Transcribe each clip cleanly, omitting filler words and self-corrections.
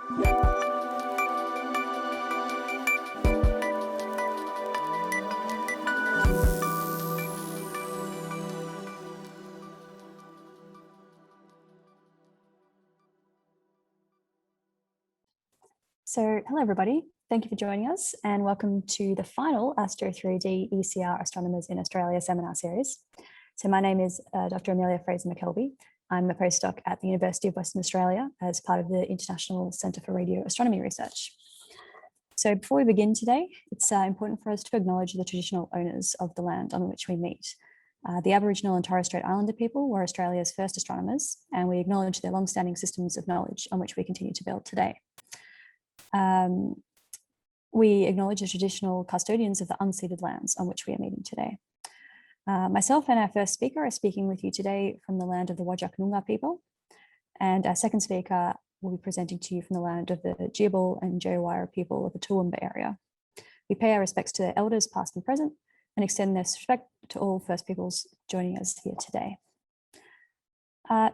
So hello everybody, thank you for joining us and welcome to the final ASTRO 3D ECR Astronomers in Australia seminar series. So my name is Dr. Amelia Fraser-McKelvey. I'm a postdoc at the University of Western Australia as part of the International Centre for Radio Astronomy Research. So before we begin today, it's important for us to acknowledge the traditional owners of the land on which we meet. The Aboriginal and Torres Strait Islander people were Australia's first astronomers, and we acknowledge their long-standing systems of knowledge on which we continue to build today. We acknowledge the traditional custodians of the unceded lands on which we are meeting today. Myself and our first speaker are speaking with you today from the land of the Whadjuk Noongar people, and our second speaker will be presenting to you from the land of the Djibouti and Djirwara people of the Toowoomba area. We pay our respects to their elders past and present and extend this respect to all First Peoples joining us here today.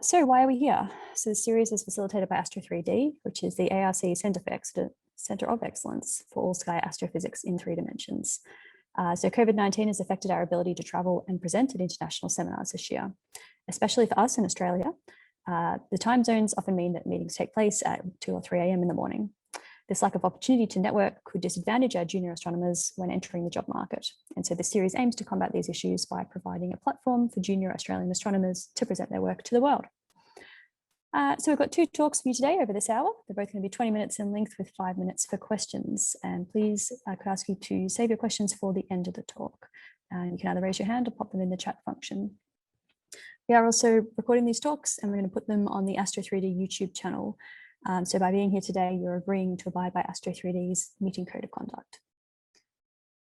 So why are we here? So the series is facilitated by ASTRO 3D, which is the ARC Centre of Excellence for All Sky Astrophysics in 3 dimensions. So COVID-19 has affected our ability to travel and present at international seminars this year, especially for us in Australia. The time zones often mean that meetings take place at 2 or 3 a.m. in the morning. This lack of opportunity to network could disadvantage our junior astronomers when entering the job market. And so this series aims to combat these issues by providing a platform for junior Australian astronomers to present their work to the world. So we've got 2 talks for you today over this hour. They're both going to be 20 minutes in length with 5 minutes for questions. And please, I could ask you to save your questions for the end of the talk. You can either raise your hand or pop them in the chat function. We are also recording these talks and we're going to put them on the ASTRO 3D YouTube channel. So by being here today, you're agreeing to abide by ASTRO 3D's meeting code of conduct.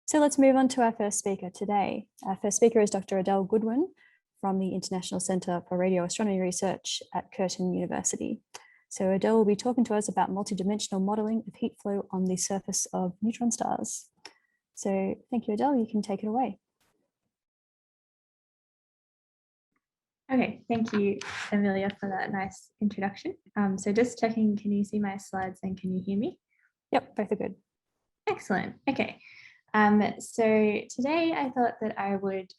So let's move on to our first speaker today. Our first speaker is Dr. Adelle Goodwin from the International Centre for Radio Astronomy Research at Curtin University. So Adelle will be talking to us about multidimensional modelling of heat flow on the surface of neutron stars. So thank you, Adelle, you can take it away. Okay, thank you, Amelia, for that nice introduction. So just checking, can you see my slides and can you hear me? Yep, both are good. Excellent. Okay. So today I thought that I would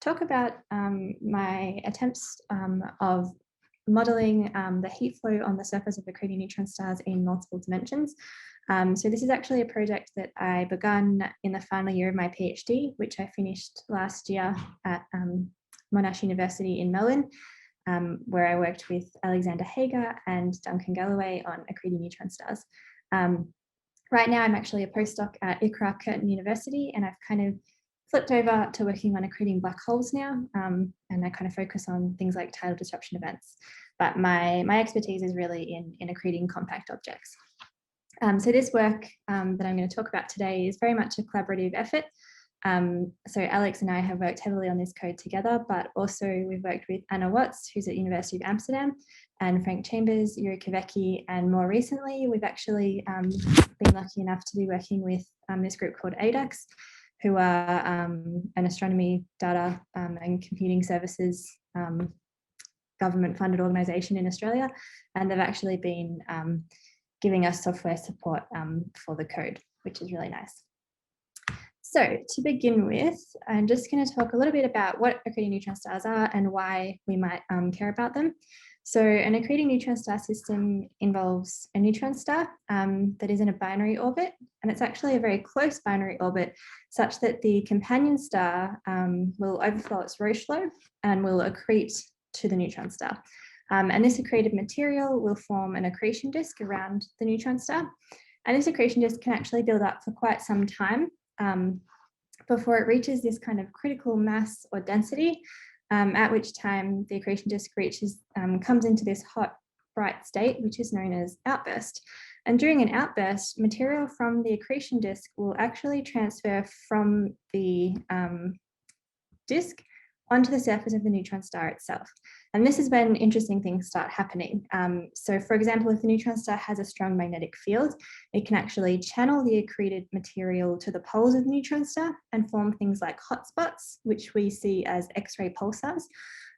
talk about my attempts of modeling the heat flow on the surface of accreting neutron stars in multiple dimensions. So this is actually a project that I began in the final year of my PhD, which I finished last year at Monash University in Melbourne, where I worked with Alexander Hager and Duncan Galloway on accreting neutron stars. Right now, I'm actually a postdoc at ICRAR-Curtin University, and I've kind of flipped over to working on accreting black holes now, and I kind of focus on things like tidal disruption events. But my expertise is really in accreting compact objects. So this work that I'm going to talk about today is very much a collaborative effort. So Alex and I have worked heavily on this code together, but also we've worked with Anna Watts, who's at University of Amsterdam, and Frank Chambers, Yuri Kvecki, and more recently, we've actually been lucky enough to be working with this group called ADAX, who are an astronomy data and computing services government-funded organisation in Australia, and they've actually been giving us software support for the code, which is really nice. So to begin with, I'm just going to talk a little bit about what accreting neutron stars are and why we might care about them. So an accreting neutron star system involves a neutron star that is in a binary orbit, and it's actually a very close binary orbit such that the companion star will overflow its Roche flow and will accrete to the neutron star. And this accreted material will form an accretion disk around the neutron star. And this accretion disk can actually build up for quite some time before it reaches this kind of critical mass or density, at which time the accretion disk comes into this hot, bright state, which is known as outburst. And during an outburst, material from the accretion disk will actually transfer from the disk onto the surface of the neutron star itself. And this is when interesting things start happening. So for example, if the neutron star has a strong magnetic field, it can actually channel the accreted material to the poles of the neutron star and form things like hotspots, which we see as Xray pulsars.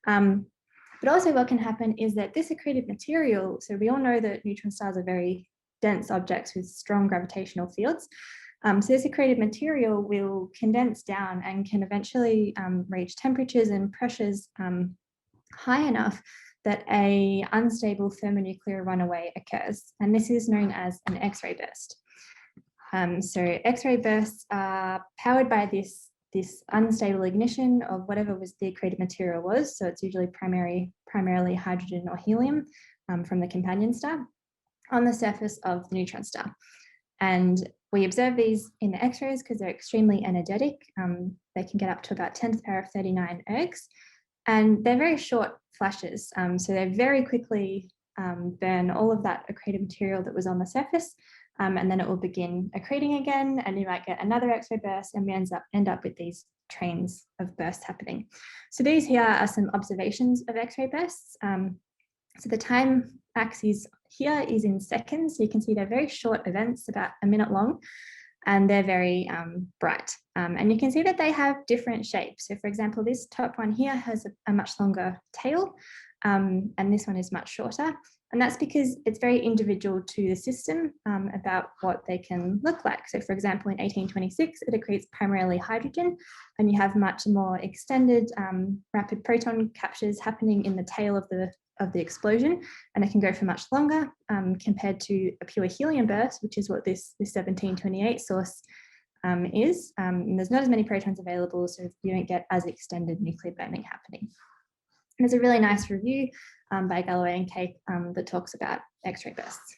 But also what can happen is that this accreted material, so we all know that neutron stars are very dense objects with strong gravitational fields. So this accreted material will condense down and can eventually reach temperatures and pressures high enough that an unstable thermonuclear runaway occurs. And this is known as an X-ray burst. So X-ray bursts are powered by this unstable ignition of whatever was the accreted material was. So it's usually primarily hydrogen or helium from the companion star on the surface of the neutron star. And we observe these in the X-rays because they're extremely energetic. They can get up to about 10 to the power of 39 ergs. And they're very short flashes. So they very quickly burn all of that accreted material that was on the surface. And then it will begin accreting again, and you might get another X-ray burst, and we end up with these trains of bursts happening. So these here are some observations of X-ray bursts. So the time axis here is in seconds. So you can see they're very short events, about a minute long, and they're very bright. And you can see that they have different shapes. So for example, this top one here has a much longer tail, and this one is much shorter. And that's because it's very individual to the system about what they can look like. So for example, in 1826, it accretes primarily hydrogen, and you have much more extended rapid proton captures happening in the tail of the explosion, and it can go for much longer compared to a pure helium burst, which is what this 1728 source is. And there's not as many protons available, so you don't get as extended nuclear burning happening. And there's a really nice review by Galloway and Cake that talks about X-ray bursts.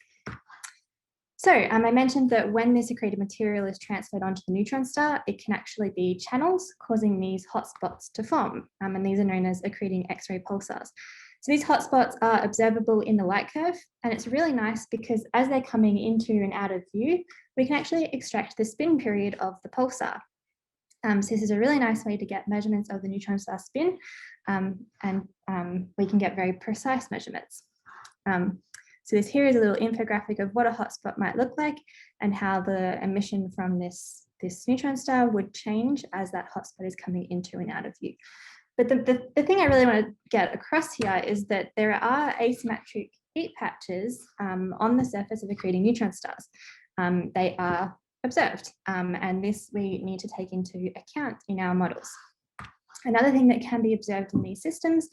So I mentioned that when this accreted material is transferred onto the neutron star, it can actually be channels causing these hotspots to form, and these are known as accreting X-ray pulsars. So these hotspots are observable in the light curve, and it's really nice because as they're coming into and out of view, we can actually extract the spin period of the pulsar. So this is a really nice way to get measurements of the neutron star spin, and we can get very precise measurements. So this here is a little infographic of what a hotspot might look like and how the emission from this neutron star would change as that hotspot is coming into and out of view. But the thing I really want to get across here is that there are asymmetric heat patches on the surface of accreting neutron stars. They are observed, and this we need to take into account in our models. Another thing that can be observed in these systems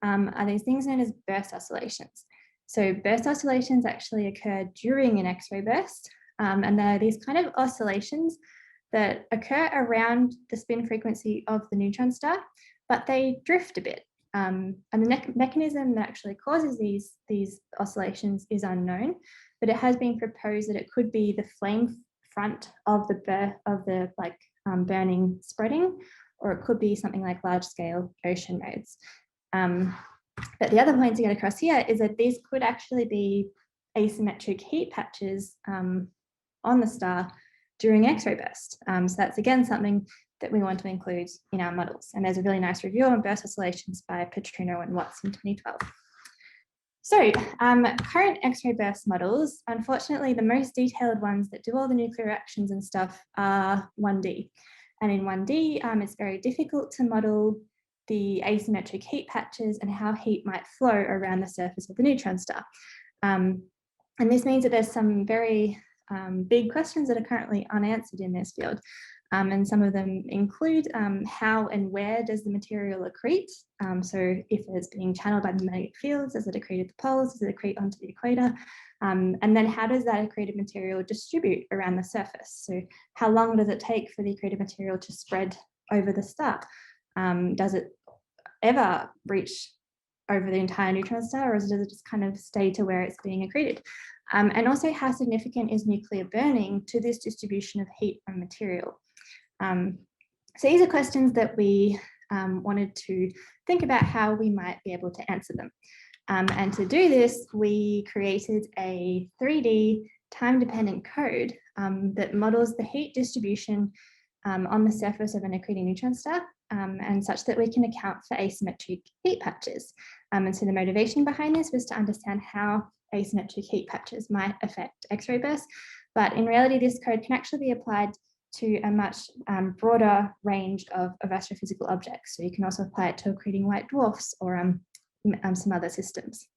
are these things known as burst oscillations. So burst oscillations actually occur during an X-ray burst, and they're these kind of oscillations that occur around the spin frequency of the neutron star, but they drift a bit. And the mechanism that actually causes these oscillations is unknown, but it has been proposed that it could be the flame front of the burning spreading, or it could be something like large-scale ocean modes. But the other point to get across here is that these could actually be asymmetric heat patches on the star during X-ray burst. So that's again something that we want to include in our models. And there's a really nice review on burst oscillations by Petruno and Watts in 2012. So current X-ray burst models, unfortunately, the most detailed ones that do all the nuclear reactions and stuff are 1D. And in 1D, it's very difficult to model the asymmetric heat patches and how heat might flow around the surface of the neutron star. And this means that there's some very big questions that are currently unanswered in this field. And some of them include how and where does the material accrete? So if it's being channeled by the magnetic fields, does it accrete at the poles? Does it accrete onto the equator? And then how does that accreted material distribute around the surface? So how long does it take for the accreted material to spread over the star? Does it ever reach over the entire neutron star, or does it just kind of stay to where it's being accreted? And also, how significant is nuclear burning to this distribution of heat and material? So these are questions that we wanted to think about how we might be able to answer them. And to do this, we created a 3D time-dependent code that models the heat distribution on the surface of an accreting neutron star, and such that we can account for asymmetric heat patches. And so the motivation behind this was to understand how asymmetric heat patches might affect X-ray bursts. But in reality, this code can actually be applied to a much broader range of astrophysical objects. So you can also apply it to accreting white dwarfs or some other systems.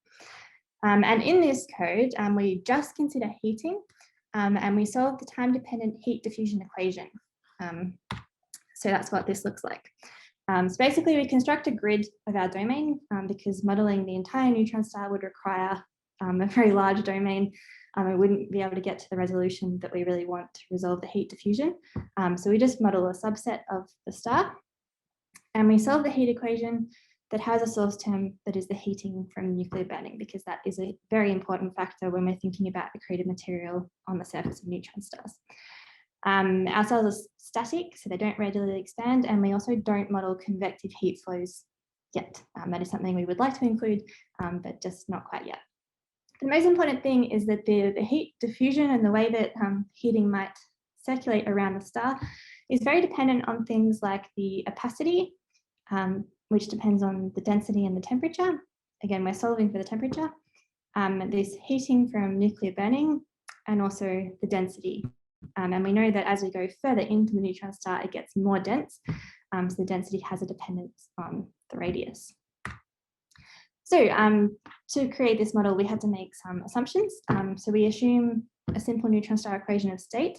And in this code, we just consider heating, and we solve the time-dependent heat diffusion equation. So that's what this looks like. So basically, we construct a grid of our domain because modeling the entire neutron star would require a very large domain. We wouldn't be able to get to the resolution that we really want to resolve the heat diffusion. So we just model a subset of the star, and we solve the heat equation that has a source term that is the heating from nuclear burning, because that is a very important factor when we're thinking about accreted material on the surface of neutron stars. Our cells are static, so they don't readily expand, and we also don't model convective heat flows yet. That is something we would like to include, but just not quite yet. The most important thing is that the heat diffusion and the way that heating might circulate around the star is very dependent on things like the opacity, which depends on the density and the temperature. Again, we're solving for the temperature. This heating from nuclear burning, and also the density. And we know that as we go further into the neutron star, it gets more dense. So the density has a dependence on the radius. So to create this model, we had to make some assumptions. So we assume a simple neutron star equation of state.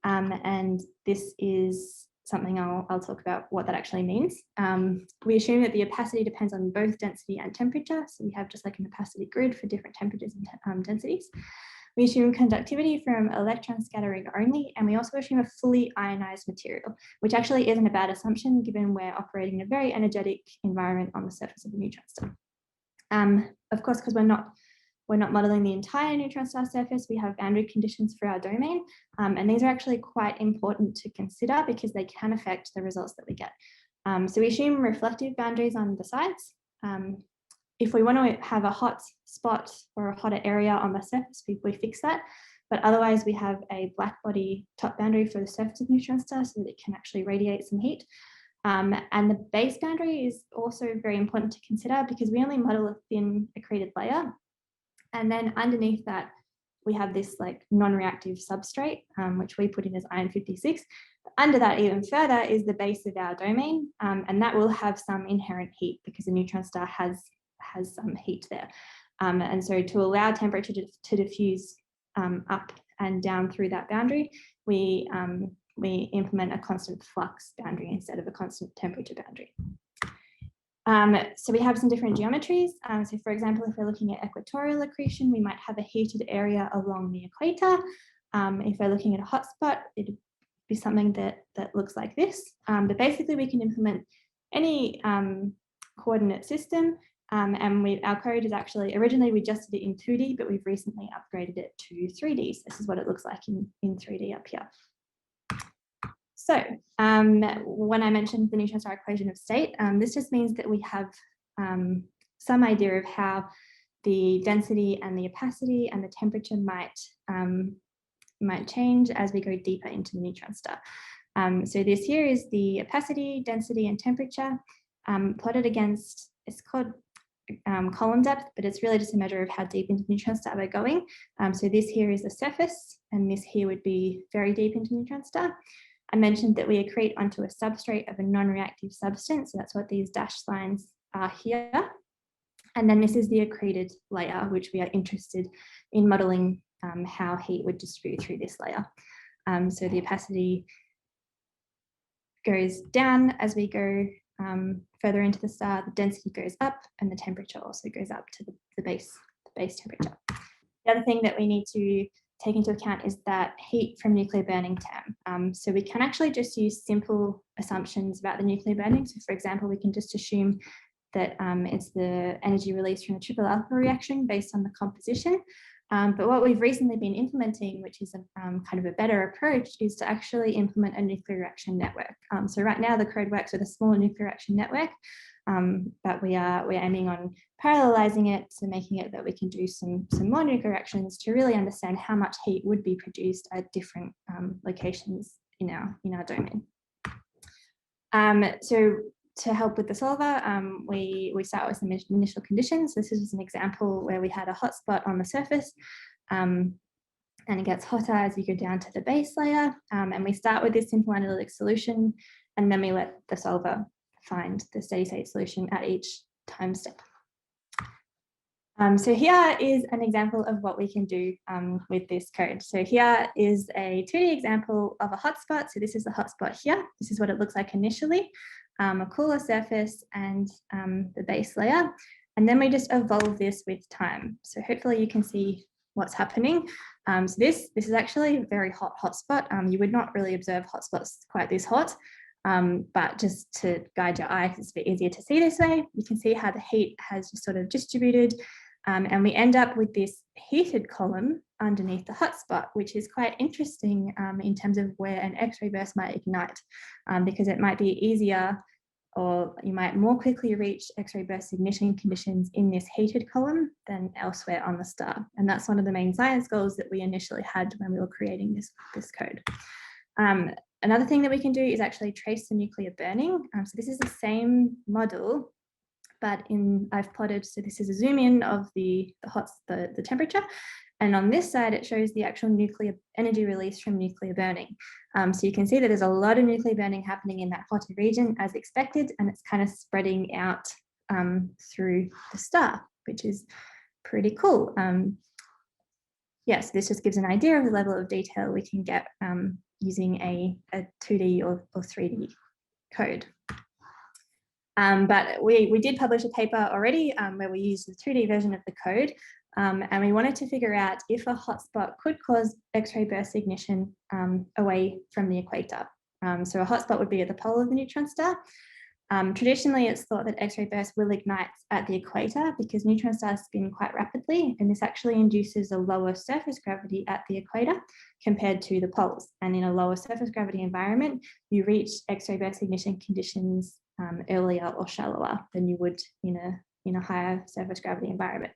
And this is something I'll talk about what that actually means. We assume that the opacity depends on both density and temperature. So we have just like an opacity grid for different temperatures and densities. We assume conductivity from electron scattering only, and we also assume a fully ionized material, which actually isn't a bad assumption given we're operating in a very energetic environment on the surface of the neutron star. Of course, because we're not modeling the entire neutron star surface, we have boundary conditions for our domain, and these are actually quite important to consider because they can affect the results that we get. So we assume reflective boundaries on the sides. If we want to have a hot spot or a hotter area on the surface, we fix that. But otherwise, we have a black body top boundary for the surface of neutron star so that it can actually radiate some heat. And the base boundary is also very important to consider because we only model a thin accreted layer. And then underneath that, we have this like non-reactive substrate, which we put in as iron 56. Under that even further is the base of our domain, and that will have some inherent heat because the neutron star has some heat there. And so to allow temperature to diffuse up and down through that boundary, we implement a constant flux boundary instead of a constant temperature boundary. So we have some different geometries. So for example, if we're looking at equatorial accretion, we might have a heated area along the equator. If we're looking at a hotspot, it'd be something that looks like this. But basically we can implement any coordinate system. And our code is actually, originally we just did it in 2D, but we've recently upgraded it to 3D. So this is what it looks like in 3D up here. So when I mentioned the neutron star equation of state, this just means that we have some idea of how the density and the opacity and the temperature might change as we go deeper into the neutron star. So this here is the opacity, density, and temperature plotted against, it's called column depth, but it's really just a measure of how deep into neutron star we're going. So this here is the surface, and this here would be very deep into neutron star. I mentioned that we accrete onto a substrate of a non-reactive substance, so that's what these dashed lines are here. And then this is the accreted layer, which we are interested in modeling how heat would distribute through this layer. So the opacity goes down as we go further into the star, the density goes up, and the temperature also goes up to the base temperature. The other thing that we need to take into account is that heat from nuclear burning term. So we can actually just use simple assumptions about the nuclear burning. So for example, we can just assume that it's the energy released from the triple alpha reaction based on the composition. But what we've recently been implementing, which is kind of a better approach, is to actually implement a nuclear reaction network. So right now the code works with a small nuclear reaction network, but we're aiming on parallelizing it, so making it that we can do some more nuclear reactions to really understand how much heat would be produced at different locations in our domain. So to help with the solver, we start with some initial conditions. This is an example where we had a hotspot on the surface, and it gets hotter as you go down to the base layer. And we start with this simple analytic solution, and then we let the solver find the steady state solution at each time step. So here is an example of what we can do with this code. So here is a 2D example of a hotspot. So this is the hotspot here. This is what it looks like initially, a cooler surface and the base layer. And then we just evolve this with time. So hopefully you can see what's happening. So this is actually a very hot hotspot. You would not really observe hotspots quite this hot. But just to guide your eye, because it's a bit easier to see this way, you can see how the heat has just sort of distributed, and we end up with this heated column underneath the hotspot, which is quite interesting in terms of where an X-ray burst might ignite, because it might be easier, or you might more quickly reach X-ray burst ignition conditions in this heated column than elsewhere on the star. And that's one of the main science goals that we initially had when we were creating this code. Another thing that we can do is actually trace the nuclear burning. So this is the same model, but I've plotted, so this is a zoom in of the temperature. And on this side, it shows the actual nuclear energy release from nuclear burning. So you can see that there's a lot of nuclear burning happening in that hotter region as expected, and it's kind of spreading out through the star, which is pretty cool. Yes, this just gives an idea of the level of detail we can get using a 2D or 3D code. But we did publish a paper already where we used the 2D version of the code, and we wanted to figure out if a hotspot could cause X-ray burst ignition away from the equator. So a hotspot would be at the pole of the neutron star. Traditionally, it's thought that X-ray bursts will ignite at the equator because neutron stars spin quite rapidly, and this actually induces a lower surface gravity at the equator compared to the poles. And in a lower surface gravity environment, you reach X-ray burst ignition conditions earlier or shallower than you would in a higher surface gravity environment.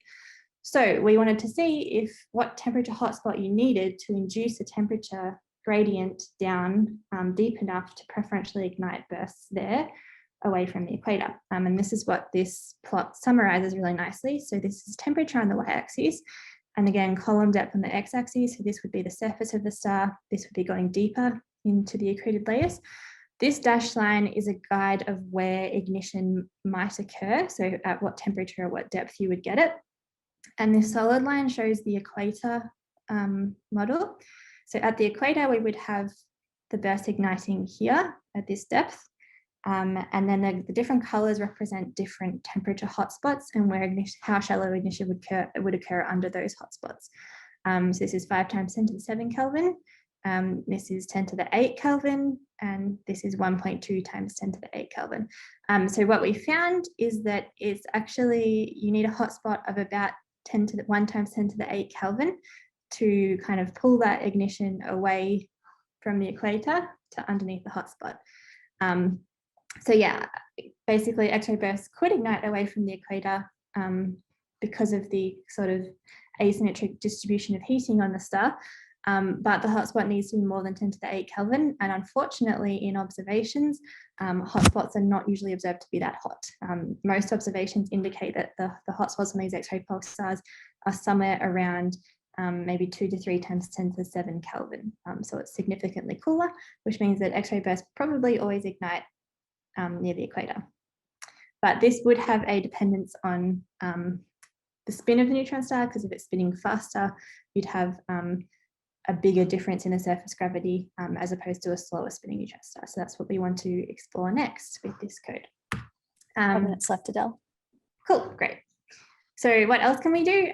So we wanted to see what temperature hotspot you needed to induce a temperature gradient down deep enough to preferentially ignite bursts there away from the equator. And this is what this plot summarizes really nicely. So this is temperature on the y-axis, and again, column depth on the x-axis. So this would be the surface of the star. This would be going deeper into the accreted layers. This dashed line is a guide of where ignition might occur. So at what temperature or what depth you would get it. And this solid line shows the equator model. So at the equator, we would have the burst igniting here at this depth. And then the different colors represent different temperature hotspots and how shallow ignition would occur under those hotspots. So this is 5 times 10 to the 7 Kelvin. This is 10 to the 8 Kelvin, and this is 1.2 times 10 to the 8 Kelvin. So what we found is that it's actually, you need a hotspot of about 1 times 10 to the 8 Kelvin to kind of pull that ignition away from the equator to underneath the hotspot. So yeah, basically X-ray bursts could ignite away from the equator because of the sort of asymmetric distribution of heating on the star, but the hotspot needs to be more than 10 to the 8 Kelvin, and unfortunately in observations, hotspots are not usually observed to be that hot. Most observations indicate that the hotspots on these X-ray pulsars are somewhere around maybe 2 to 3 times 10 to the 7 Kelvin. So it's significantly cooler, which means that X-ray bursts probably always ignite near the equator. But this would have a dependence on the spin of the neutron star, because if it's spinning faster, you'd have a bigger difference in the surface gravity as opposed to a slower spinning neutron star. So that's what we want to explore next with this code. 5 minutes left, Adele. Cool, great. So what else can we do?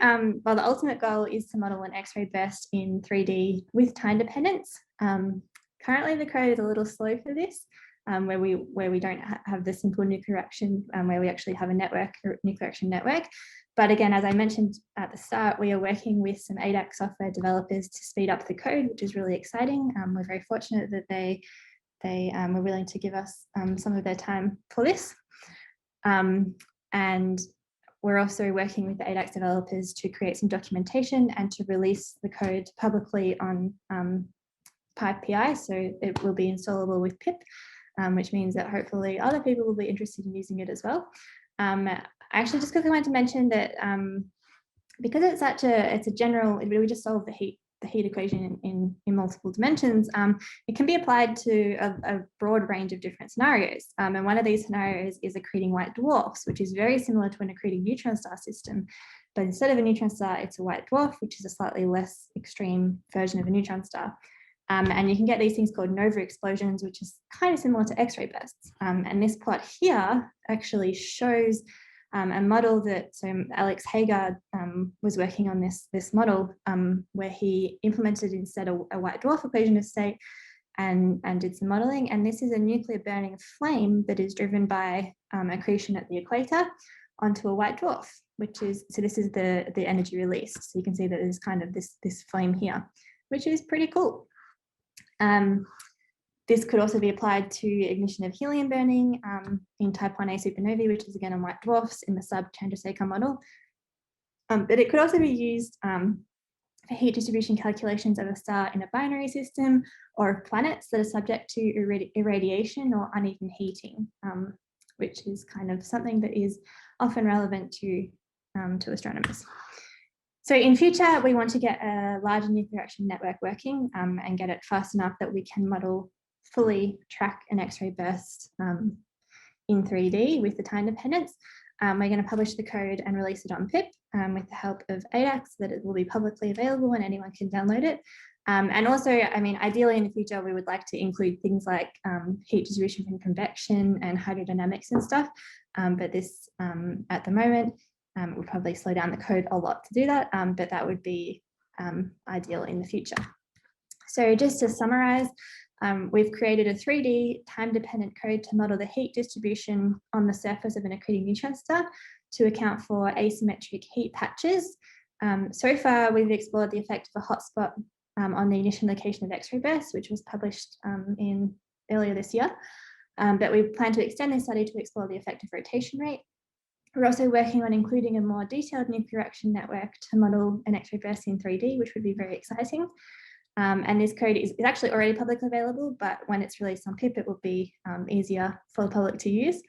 Well, the ultimate goal is to model an X-ray burst in 3D with time dependence. Currently, the code is a little slow for this, where we don't have the simple nuclear reaction, where we actually have a nuclear reaction network. But again, as I mentioned at the start, we are working with some ADAC software developers to speed up the code, which is really exciting. We're very fortunate that they were willing to give us some of their time for this. And we're also working with the ADAC developers to create some documentation and to release the code publicly on PyPI, so it will be installable with pip, which means that hopefully other people will be interested in using it as well. I actually just quickly wanted to mention that because it's a general, we just solve the heat equation in multiple dimensions, it can be applied to a broad range of different scenarios. And one of these scenarios is accreting white dwarfs, which is very similar to an accreting neutron star system. but instead of a neutron star, it's a white dwarf, which is a slightly less extreme version of a neutron star. And you can get these things called nova explosions, which is kind of similar to X-ray bursts. And this plot here actually shows a model that, so Alex Hagar was working on this model where he implemented instead a white dwarf equation of state and did some modeling. And this is a nuclear burning flame that is driven by accretion at the equator onto a white dwarf, which is, so this is the energy released. So you can see that there's kind of this flame here, which is pretty cool. This could also be applied to ignition of helium burning in type 1a supernovae, which is again on white dwarfs in the sub-Chandrasekhar model. But it could also be used for heat distribution calculations of a star in a binary system or of planets that are subject to irradiation or uneven heating, which is kind of something that is often relevant to astronomers. So in future, we want to get a larger nuclear action network working and get it fast enough that we can model fully track an X-ray burst in 3D with the time dependence. We're going to publish the code and release it on pip with the help of ADAX, so that it will be publicly available and anyone can download it. And also, I mean, ideally in the future, we would like to include things like heat distribution from convection and hydrodynamics and stuff. But this, at the moment, would probably slow down the code a lot to do that, but that would be ideal in the future. So just to summarize, we've created a 3D time-dependent code to model the heat distribution on the surface of an accreting neutron star to account for asymmetric heat patches. So far, we've explored the effect of a hotspot on the initial location of X-ray bursts, which was published earlier this year. But we plan to extend this study to explore the effect of rotation rate. We're also working on including a more detailed nuclear action network to model an X-ray burst in 3D, which would be very exciting. And this code is actually already publicly available, but when it's released on pip, it will be easier for the public to use.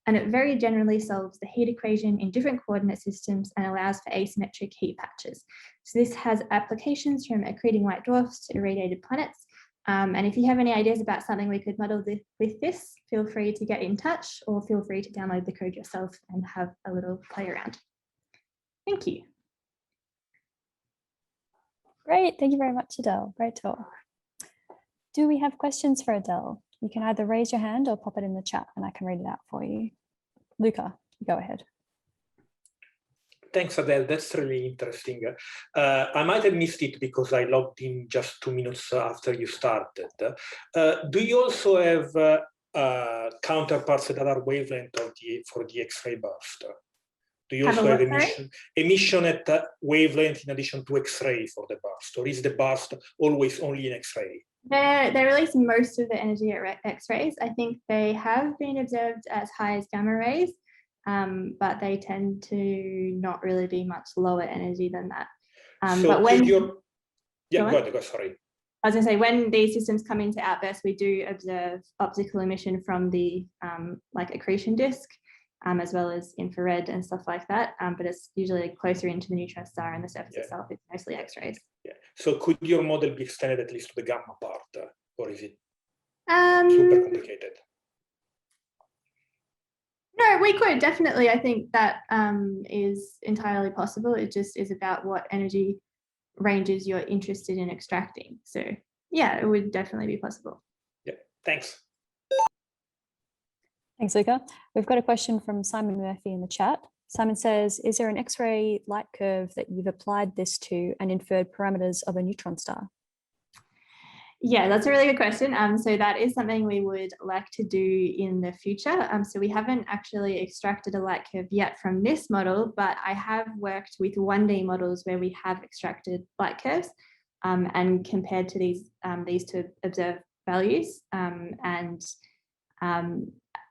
And it very generally solves the heat equation in different coordinate systems and allows for asymmetric heat patches. So this has applications from accreting white dwarfs to irradiated planets. And if you have any ideas about something we could model with this, feel free to get in touch or feel free to download the code yourself and have a little play around. Thank you. Great, thank you very much, Adelle. Great talk. Do we have questions for Adelle? You can either raise your hand or pop it in the chat and I can read it out for you. Luca, go ahead. Thanks, Adelle. That's really interesting. I might have missed it because I logged in just 2 minutes after you started. Do you also have counterparts at other wavelength for the X-ray burst? Do you also have emission at wavelength in addition to X-ray for the burst, or is the burst always only in X-ray? They release most of the energy at X-rays. I think they have been observed as high as gamma rays, but they tend to not really be much lower energy than that. So but when go ahead, sorry. I was going to say, when these systems come into outburst, we do observe optical emission from the like accretion disk, as well as infrared and stuff like that. But it's usually closer into the neutron star, and the surface itself is mostly X-rays. Yeah. So could your model be extended at least to the gamma part, or is it super complicated? No, we could definitely. I think that is entirely possible. It just is about what energy ranges you're interested in extracting. So yeah, it would definitely be possible. Yeah, thanks. Thanks, Luca. We've got a question from Simon Murphy in the chat. Simon says, is there an X-ray light curve that you've applied this to and inferred parameters of a neutron star? Yeah, that's a really good question. So that is something we would like to do in the future. So we haven't actually extracted a light curve yet from this model, but I have worked with 1D models where we have extracted light curves and compared to these to observe values.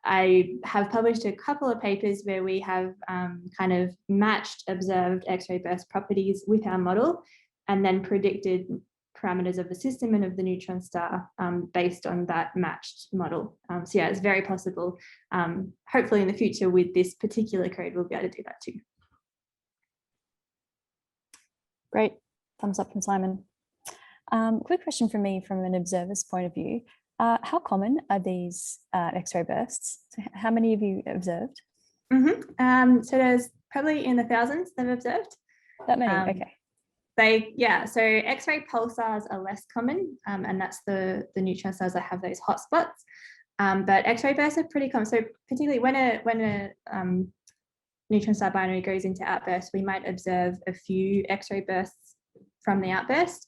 I have published a couple of papers where we have kind of matched observed X-ray burst properties with our model and then predicted parameters of the system and of the neutron star based on that matched model. So yeah, it's very possible. Hopefully in the future with this particular code, we'll be able to do that too. Great, thumbs up from Simon. Quick question from me from an observer's point of view. How common are these X-ray bursts? So how many have you observed? So there's probably in the thousands that I've observed. That many, okay. So X-ray pulsars are less common, and that's the neutron stars that have those hotspots. But X-ray bursts are pretty common. So particularly when a neutron star binary goes into outburst, we might observe a few X-ray bursts from the outburst.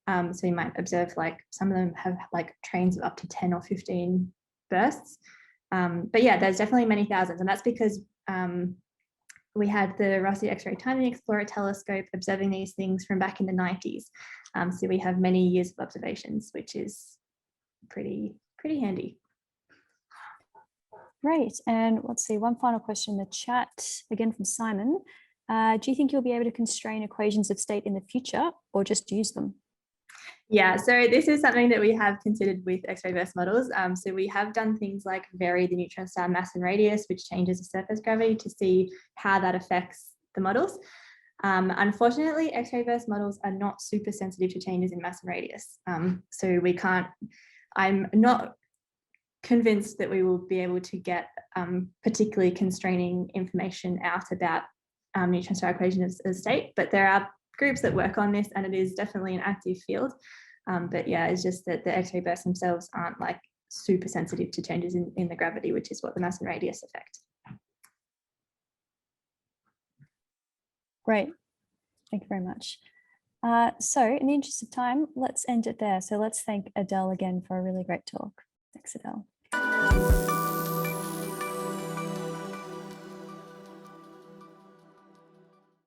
So you might observe like some of them have like trains of up to 10 or 15 bursts. But yeah, there's definitely many thousands, and that's because we had the Rossi X-ray Timing Explorer telescope observing these things from back in the 90s. So we have many years of observations, which is pretty handy. Great. And let's see, one final question in the chat, again from Simon. Do you think you'll be able to constrain equations of state in the future or just use them? Yeah, so this is something that we have considered with X-ray burst models. So we have done things like vary the neutron star mass and radius, which changes the surface gravity, to see how that affects the models. Unfortunately, X-ray burst models are not super sensitive to changes in mass and radius. So we can't, I'm not convinced that we will be able to get particularly constraining information out about neutron star equations of state, but there are groups that work on this, and it is definitely an active field. But yeah, it's just that the X-ray bursts themselves aren't like super sensitive to changes in the gravity, which is what the mass and radius affect. Great, thank you very much. So in the interest of time, let's end it there. So let's thank Adelle again for a really great talk. Thanks, Adelle.